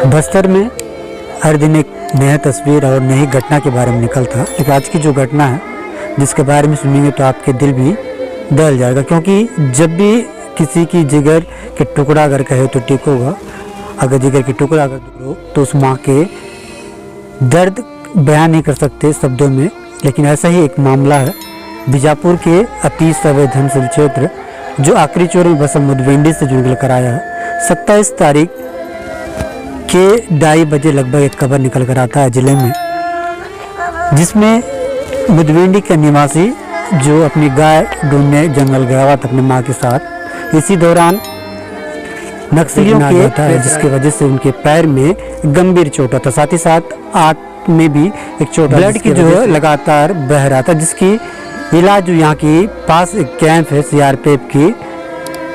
बस्तर में हर दिन एक नया तस्वीर और नई घटना के बारे में निकलता, लेकिन आज की जो घटना है जिसके बारे में सुनेंगे तो आपके दिल भी दहल जाएगा। क्योंकि जब भी किसी की जिगर के टुकड़ा अगर कहे तो ठीक होगा, अगर जिगर के टुकड़ा अगर हो तो उस माँ के दर्द बयान नहीं कर सकते शब्दों में। लेकिन ऐसा ही एक मामला है बीजापुर के अति संवेदनशील क्षेत्र जो आखिरी चोर में बसा मुदवेंडी से जुड़ कर आया है। 27 तारीख के 2:30 बजे लगभग एक खबर निकल कर आता है जिले में, जिसमें मुदवेंडी का निवासी जो अपनी गाय ढूंढने जंगल गया हुआ था अपनी मां के साथ। इसी दौरान नक्सलियों के आता है जिसकी वजह से उनके पैर में गंभीर चोट था, साथ ही साथ आंख में भी एक चोट, ब्लड की जो है लगातार बह रहा था, जिसकी इलाज जो यहाँ की पास एक कैंप है सीआरपीएफ की,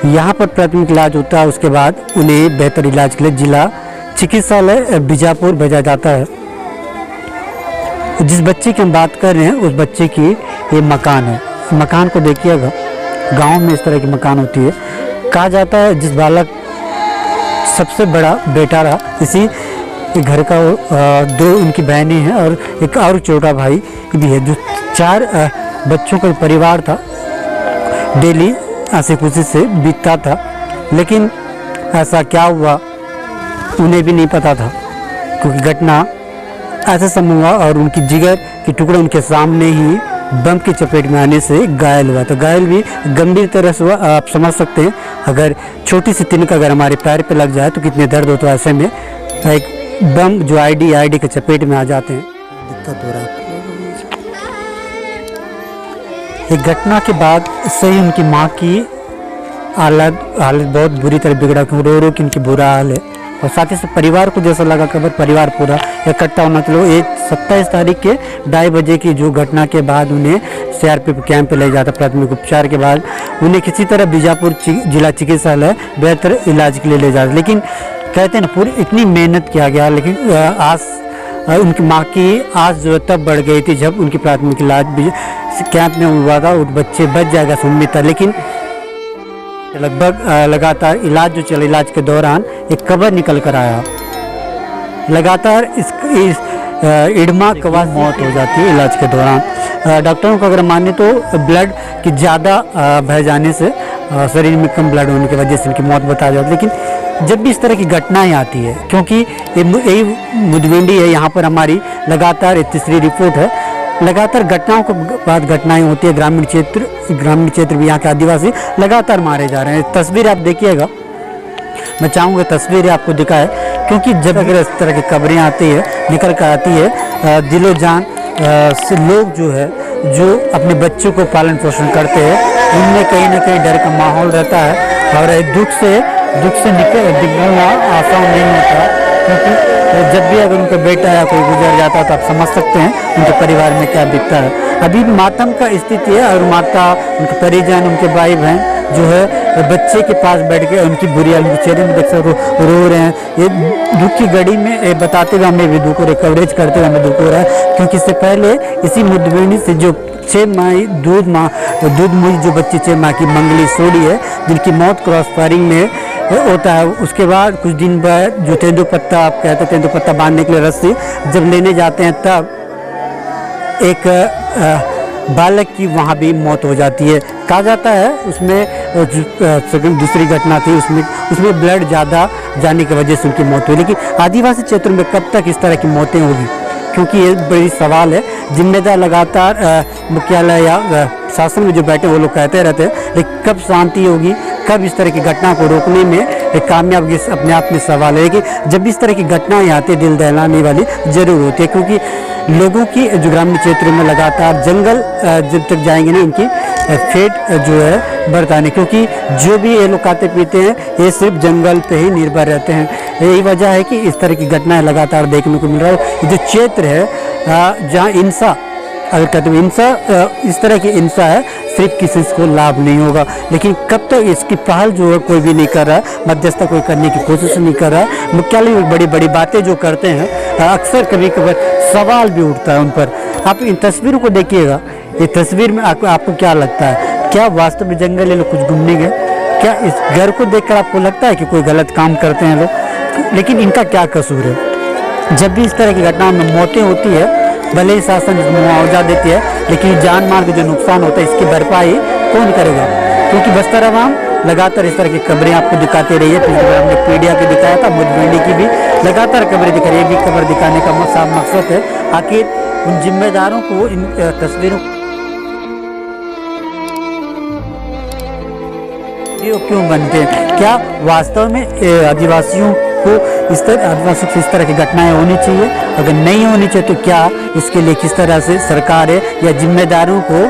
यहाँ पर प्राथमिक इलाज होता है। उसके बाद उन्हें बेहतर इलाज के लिए जिला चिकित्सालय बीजापुर भेजा जाता है। जिस बच्चे की हम बात कर रहे हैं उस बच्चे की ये मकान है। इस मकान को देखिएगा, गांव में इस तरह की मकान होती है। कहा जाता है जिस बालक सबसे बड़ा बेटा रहा, इसी घर का दो उनकी बहनें हैं और एक और छोटा भाई भी है, जो 4 बच्चों का परिवार था। डेली हंसी खुशी से बीतता था, लेकिन ऐसा क्या हुआ उन्हें भी नहीं पता था, क्योंकि घटना ऐसे समय हुआ और उनकी जिगर के टुकड़े उनके सामने ही बम की चपेट में आने से घायल हुआ। तो घायल भी गंभीर तरह से हुआ। आप समझ सकते हैं अगर छोटी सी तिनका अगर हमारे पैर पे लग जाए तो कितने दर्द होता है। ऐसे में एक बम जो आईडी के चपेट में आ जाते हैं, दिक्कत हो रहा है। एक घटना के बाद से ही उनकी माँ की हालत बहुत बुरी तरह बिगड़ा, रो रो के उनकी बुरा हाल है। और साथ ही साथ परिवार को जैसा लगा खबर, परिवार पूरा इकट्ठा होना चलो। एक 27 तारीख के 2:30 बजे की जो घटना के बाद उन्हें सीआरपीएफ कैंप पे ले जाता। प्राथमिक उपचार के बाद उन्हें किसी तरह बीजापुर जिला चिकित्सालय बेहतर इलाज के लिए ले जाता। लेकिन कहते हैं ना, पूरी इतनी मेहनत किया गया, लेकिन आज उनकी माँ की आज जो तब बढ़ गई थी जब उनकी प्राथमिक इलाज कैंप में हुआ था। उस बच्चे बच जाएगा उम्मीद था, लेकिन लगभग लगातार इलाज जो चला, इलाज के दौरान एक खबर निकल कर आया। लगातार इस इडमा कवा मौत हो जाती है इलाज के दौरान। डॉक्टरों को अगर माने तो ब्लड की ज़्यादा बह जाने से, शरीर में कम ब्लड होने की वजह से उनकी मौत बताई जाती है। लेकिन जब भी इस तरह की घटनाएं आती है, क्योंकि यही मुदवेंडी है, यहाँ पर हमारी लगातार तीसरी रिपोर्ट है। लगातार घटनाओं के बाद घटनाएं होती है। ग्रामीण क्षेत्र भी यहाँ के आदिवासी लगातार मारे जा रहे हैं। तस्वीर आप देखिएगा, मैं चाहूँगा तस्वीर आपको दिखाए, क्योंकि जब अगर इस तरह की खबरें आती है निकल कर आती है, दिलो जान से लोग जो है जो अपने बच्चों को पालन पोषण करते हैं, उनमें कहीं ना कहीं डर का माहौल रहता है। और दुख से निकलना आसान नहीं होता, क्योंकि जब भी अगर उनका बेटा या कोई गुजर जाता है तो आप समझ सकते हैं उनके परिवार में क्या बीतता है। अभी मातम का स्थिति है और माता, उनके परिजन, उनके भाई बहन जो है बच्चे के पास बैठ के उनकी बुरी हालत, उनके चेहरे में देख सकते रो रहे हैं। ये दुख की घड़ी में बताते हुए हमें भी दुख हो रहा है, कवरेज करते हुए हमें दुख हो रहा है। क्योंकि इससे पहले इसी मुदवेंडी से जो 6 माह दूध मुझ जो बच्ची 6 माह की मंगली सोडी है, जिनकी मौत क्रॉस फायरिंग में होता है। उसके बाद कुछ दिन बाद जो तेंदुपत्ता आप कहते हैं, तेंदुपत्ता बांधने के लिए रस्सी जब लेने जाते हैं, तब एक बालक की वहाँ भी मौत हो जाती है। कहा जाता है उसमें दूसरी घटना थी, उसमें ब्लड ज़्यादा जाने की वजह से उनकी मौत हुई। लेकिन आदिवासी क्षेत्रों में कब तक इस तरह की मौतें होगी, क्योंकि ये बड़ी सवाल है। जिम्मेदार लगातार मुख्यालय या शासन में जो बैठे वो लोग कहते रहते हैं, लेकिन कब शांति होगी, कब इस तरह की घटना को रोकने में एक कामयाबी अपने आप में सवाल है। कि जब इस तरह की घटनाएं आती है दिल दहलाने वाली जरूर होती है, क्योंकि लोगों की जो ग्रामीण क्षेत्रों में लगातार जंगल जब तक जाएंगे ना, इनकी फेट जो है बरताने, क्योंकि जो भी ये लोग खाते पीते हैं ये सिर्फ जंगल पे ही निर्भर रहते हैं। यही वजह है कि इस तरह की घटनाएं लगातार देखने को मिल रहा है। जो क्षेत्र है जहाँ इंसा अगर कहते हैं इंसा, इस तरह की इंसा है, सिर्फ किसी को लाभ नहीं होगा। लेकिन कब तक इसकी पहल जो है कोई भी नहीं कर रहा है, मध्यस्थता कोई करने की कोशिश नहीं कर रहा है। मुख्यालय में बड़ी बड़ी बातें जो करते हैं, अक्सर कभी कभार सवाल भी उठता है उन पर। आप इन तस्वीरों को देखिएगा, ये तस्वीर में आपको क्या लगता है, क्या वास्तव में जंगल ये लोग कुछ घूमने गए? क्या इस घर को देखकर आपको लगता है कि कोई गलत काम करते हैं लोग? लेकिन इनका क्या कसूर है? जब भी इस तरह की घटनाओं में मौतें होती है, भले ही शासन मुआवजा देती है, लेकिन जान माल का जो नुकसान होता है इसकी भरपाई कौन करेगा? क्योंकि बस्तर अवाम लगातार इस तरह की खबरें आपको दिखाते रही है। पिछली बार हमने पीडिया की दिखाया था, मुठभेड़ी की भी लगातार खबरें दिखा रही है। भी खबर दिखाने का साफ मकसद है आखिर उन जिम्मेदारों को इन तस्वीरों क्यों बनते हैं? क्या वास्तव में आदिवासियों को आदिवासियों से इस तरह की घटनाएं होनी चाहिए? अगर नहीं होनी चाहिए तो क्या इसके लिए किस तरह से सरकार है या जिम्मेदारों को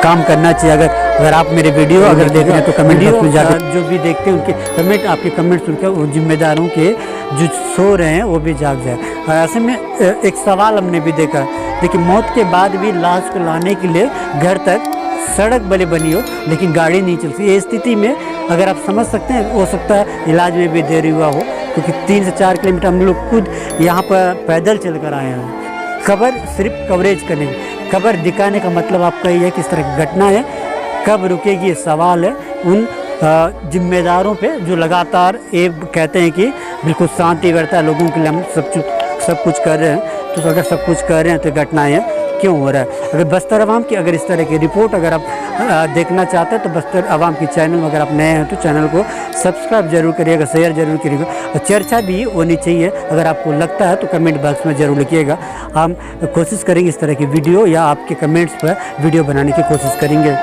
काम करना चाहिए? अगर आप मेरे वीडियो अगर देख रहे हैं तो कमेंट बॉक्स में जाकर जो भी देखते हैं उनके कमेंट, आपके कमेंट सुनकर वो जिम्मेदारों के जो सो रहे हैं वो भी जाग जाए। ऐसे में एक सवाल हमने भी देखा, देखिए मौत के बाद भी लाश को लाने के लिए घर तक सड़क भले बनी हो लेकिन गाड़ी नहीं चलती। ये स्थिति में अगर आप समझ सकते हैं, हो सकता है इलाज में भी देरी हुआ हो, क्योंकि 3 से 4 किलोमीटर हम लोग खुद यहाँ पर पैदल चल कर आए हैं। खबर सिर्फ कवरेज करने की, खबर दिखाने का मतलब आपका ये है कि इस तरह की घटना है कब रुकेगी, ये सवाल है उन जिम्मेदारों पे जो लगातार ये कहते हैं कि बिल्कुल शांति व्यवस्था लोगों के लिए हम सब कुछ कर रहे हैं। तो अगर सब कुछ कर रहे हैं तो घटनाएँ क्यों हो रहा है? अगर बस्तर अवाम की अगर इस तरह की रिपोर्ट अगर आप देखना चाहते हैं तो बस्तर अवाम की चैनल में अगर आप नए हैं तो चैनल को सब्सक्राइब जरूर करिएगा, शेयर जरूर करिएगा और चर्चा भी होनी चाहिए। अगर आपको लगता है तो कमेंट बॉक्स में ज़रूर लिखिएगा। हम कोशिश करेंगे इस तरह की वीडियो या आपके कमेंट्स पर वीडियो बनाने की कोशिश करेंगे।